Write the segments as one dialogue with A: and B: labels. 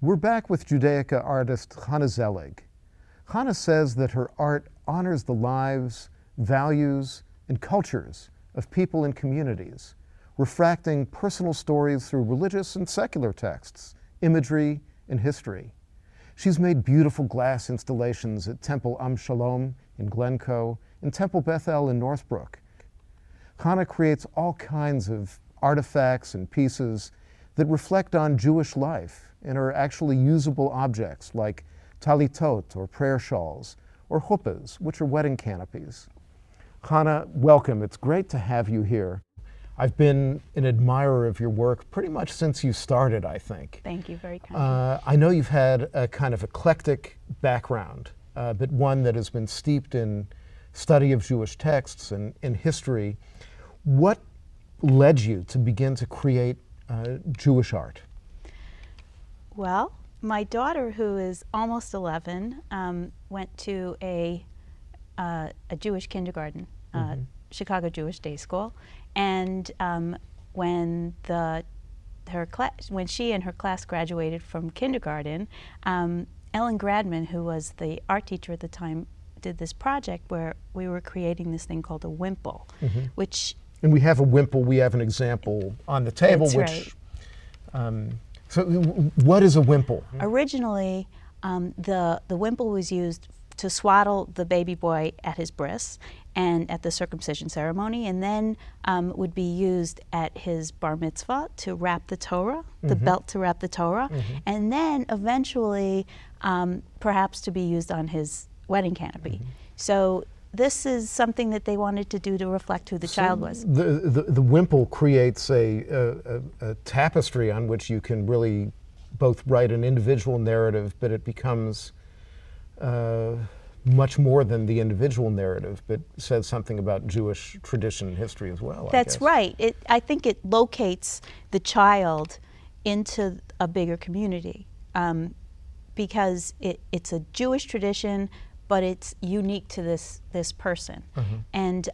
A: We're back with Judaica artist Chana Zelig. Chana says that her art honors the lives, values, and cultures of people and communities, refracting personal stories through religious and secular texts, imagery, and history. She's made beautiful glass installations at Temple Am Shalom in Glencoe and Temple Bethel in Northbrook. Chana creates all kinds of artifacts and pieces that reflect on Jewish life and are actually usable objects like talitot, or prayer shawls, or chuppahs, which are wedding canopies. Chana, welcome. It's great to have you here. I've been an admirer of your work pretty much since you started, I think.
B: Thank you, very kind.
A: I know you've had a kind of eclectic background, but one that has been steeped in study of Jewish texts and in history. What led you to begin to create Jewish art?
B: Well, my daughter, who is almost 11, went to a Jewish kindergarten, Chicago Jewish Day School, and when she and her class graduated from kindergarten, Ellen Gradman, who was the art teacher at the time, did this project where we were creating this thing called a wimple, which...
A: And we have a wimple, we have an example on the table,
B: That's
A: which...
B: right.
A: So what is a wimple?
B: Originally, the wimple was used to swaddle the baby boy at his bris and at the circumcision ceremony, and then would be used at his bar mitzvah to wrap the Torah, the belt to wrap the Torah, and then eventually perhaps to be used on his wedding canopy. So this is something that they wanted to do to reflect who the child was.
A: The wimple creates a tapestry on which you can really both write an individual narrative, but it becomes much more than the individual narrative, but says something about Jewish tradition and history as well.
B: That's right. I think it locates the child into a bigger community because it's a Jewish tradition, but it's unique to this person. And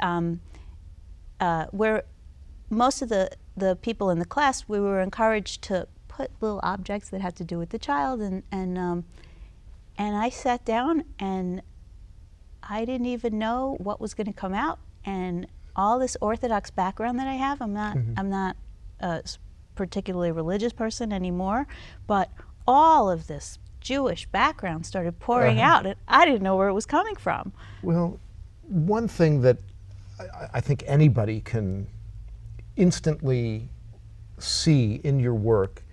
B: where most of the people in the class, we were encouraged to put little objects that had to do with the child, and I sat down and I didn't even know what was going to come out. And all this Orthodox background that I have, I'm not a particularly religious person anymore, but all of this Jewish background started pouring out, and I didn't know where it was coming from.
A: Well, one thing that I think anybody can instantly see in your work,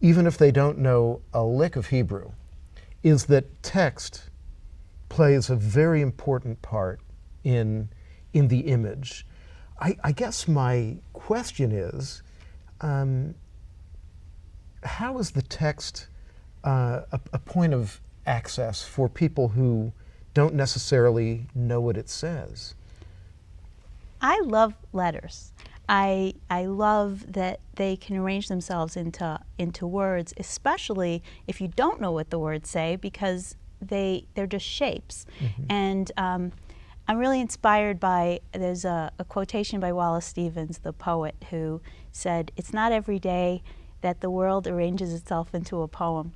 A: even if they don't know a lick of Hebrew, is that text plays a very important part in the image. I guess my question is, how is the text a point of access for people who don't necessarily know what it says?
B: I love letters. I love that they can arrange themselves into words, especially if you don't know what the words say, because they're just shapes. And I'm really inspired by, there's a quotation by Wallace Stevens, the poet, who said, "It's not every day that the world arranges itself into a poem."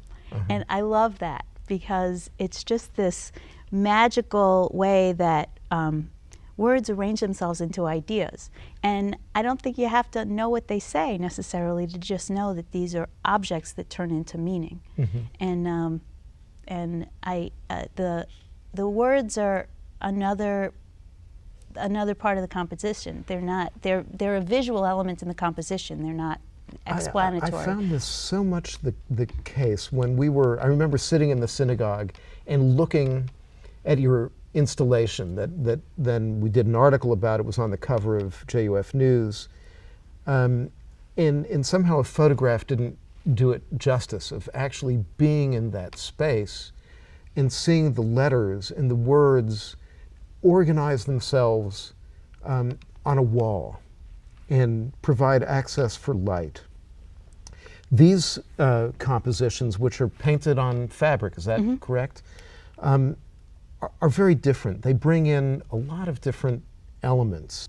B: And I love that because it's just this magical way that words arrange themselves into ideas. And I don't think you have to know what they say necessarily to just know that these are objects that turn into meaning. And the words are another part of the composition. They're a visual element in the composition. They're not explanatory.
A: I found this so much the case when I remember sitting in the synagogue and looking at your installation that then we did an article about. It was on the cover of JUF News. And somehow a photograph didn't do it justice of actually being in that space and seeing the letters and the words organize themselves on a wall and provide access for light. These compositions, which are painted on fabric, is that correct? Are very different. They bring in a lot of different elements.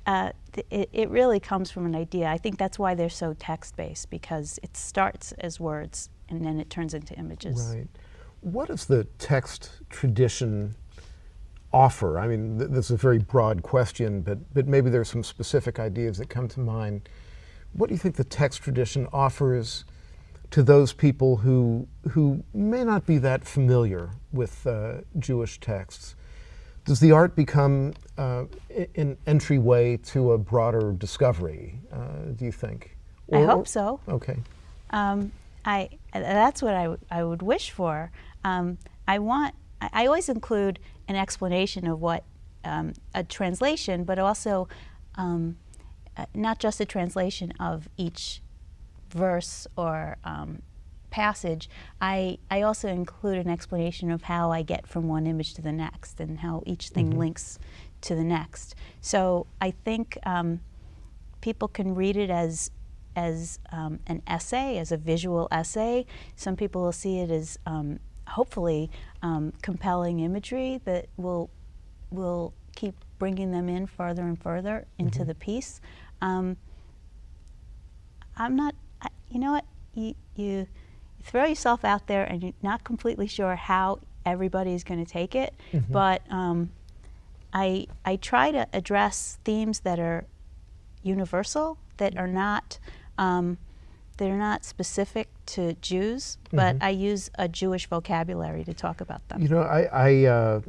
B: it really comes from an idea. I think that's why they're so text-based, because it starts as words and then it turns into images.
A: Right. What does the text tradition offer? I mean, this is a very broad question, but maybe there's some specific ideas that come to mind. What do you think the text tradition offers to those people who may not be that familiar with Jewish texts? Does the art become an entryway to a broader discovery, do you think?
B: I hope so.
A: Okay.
B: That's what I would wish for. I always include an explanation of what a translation, but also not just a translation of each verse or passage. I also include an explanation of how I get from one image to the next and how each thing links to the next. So I think people can read it as an essay, as a visual essay. Some people will see it as hopefully compelling imagery that will keep bringing them in further and further into the piece. I'm not, you know what, you throw yourself out there and you're not completely sure how everybody's going to take it, but I try to address themes that are universal, that are not they're not specific to Jews, but I use a Jewish vocabulary to talk about them.
A: You know,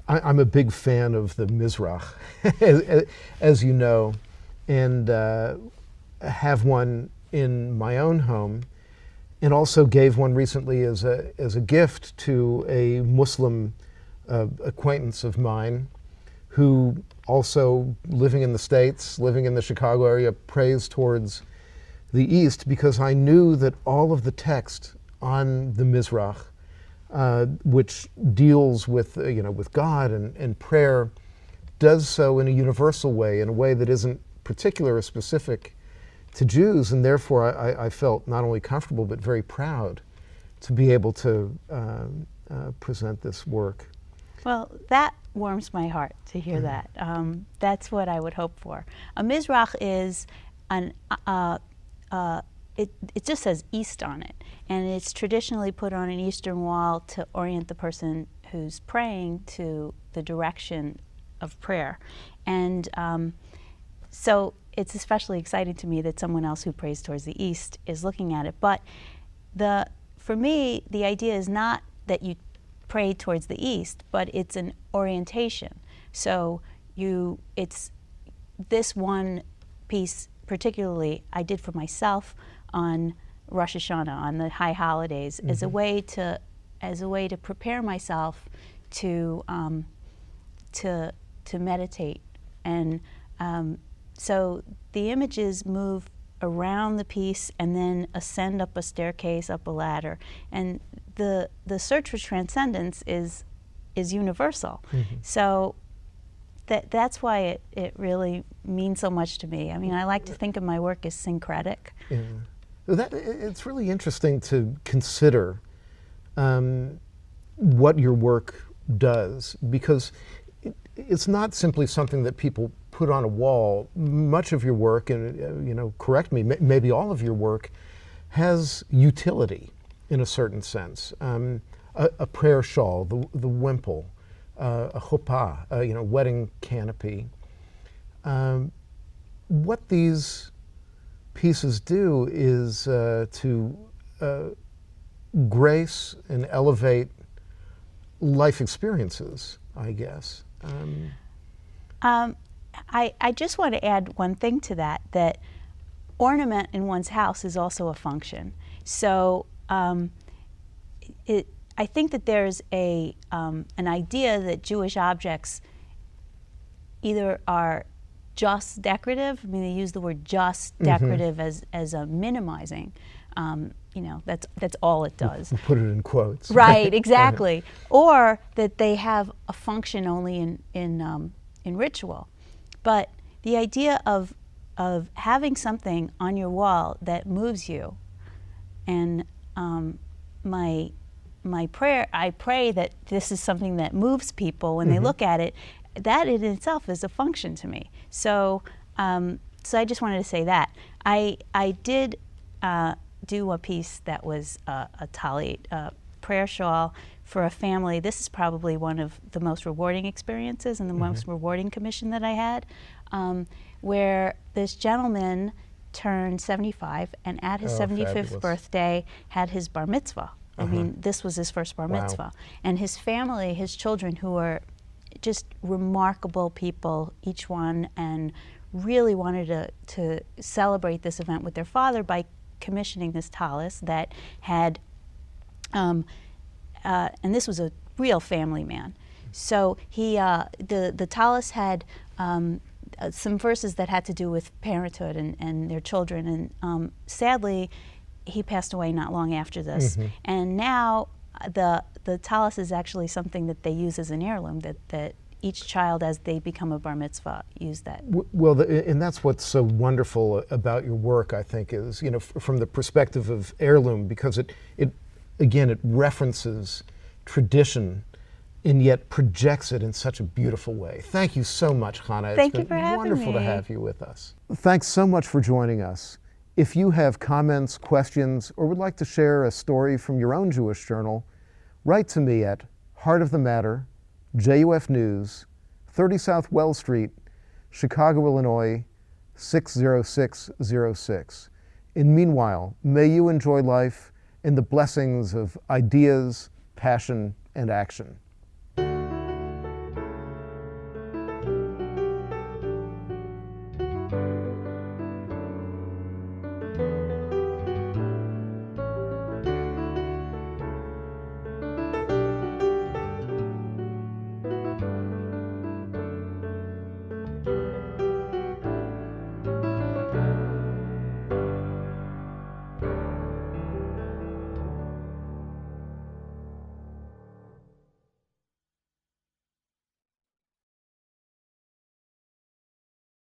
A: I'm a big fan of the Mizrach, as you know, and have one in my own home, and also gave one recently as a gift to a Muslim acquaintance of mine, who also living in the States, living in the Chicago area, prays towards the East, because I knew that all of the text on the Mizrach, which deals with with God and prayer, does so in a universal way, in a way that isn't particular or specific to Jews, and therefore I felt not only comfortable but very proud to be able to present this work.
B: Well, that warms my heart to hear that. That's what I would hope for. A Mizrach is it just says East on it, and it's traditionally put on an eastern wall to orient the person who's praying to the direction of prayer. And so it's especially exciting to me that someone else who prays towards the east is looking at it. But for me, the idea is not that you pray towards the east, but it's an orientation. So it's this one piece particularly I did for myself on Rosh Hashanah, on the high holidays, as a way to prepare myself to meditate. And so the images move around the piece and then ascend up a staircase, up a ladder. And the search for transcendence is universal. So that's why it really means so much to me. I mean, I like to think of my work as syncretic.
A: Yeah. It's really interesting to consider what your work does, because it's not simply something that people put on a wall. Much of your work, and correct me, maybe all of your work has utility in a certain sense. A prayer shawl, the wimple, a chuppah, wedding canopy. What these pieces do is to grace and elevate life experiences, I guess.
B: I just want to add one thing to that ornament in one's house is also a function. So I think that there's an idea that Jewish objects either are just decorative. I mean, they use the word just decorative as a minimizing. That's all it does.
A: We'll put it in quotes.
B: Right, exactly. Or that they have a function only in ritual. But the idea of having something on your wall that moves you, and my prayer, I pray that this is something that moves people when they look at it. that in itself is a function to me. So so I just wanted to say that. I did do a piece that was a talit, prayer shawl for a family. This is probably one of the most rewarding experiences and the most rewarding commission that I had, where this gentleman turned 75 and at his 75th
A: fabulous.
B: birthday had his bar mitzvah. I mean, this was his first bar mitzvah. And his family, his children, who are just remarkable people, each one, and really wanted to celebrate this event with their father by commissioning this tallis that had, and this was a real family man. So he, the tallis had some verses that had to do with parenthood and their children, and sadly, he passed away not long after this. And now the tallis is actually something that they use as an heirloom, that each child, as they become a bar mitzvah, use that.
A: Well, and that's what's so wonderful about your work, I think, is, you know, from the perspective of heirloom, because it references tradition and yet projects it in such a beautiful way. Thank you so much, Chana.
B: Thank you for having me.
A: It's been wonderful to have you with us. Thanks so much for joining us. If you have comments, questions, or would like to share a story from your own Jewish journal, write to me at Heart of the Matter, JUF News, 30 South Wells Street, Chicago, Illinois, 60606. And meanwhile, may you enjoy life in the blessings of ideas, passion, and action.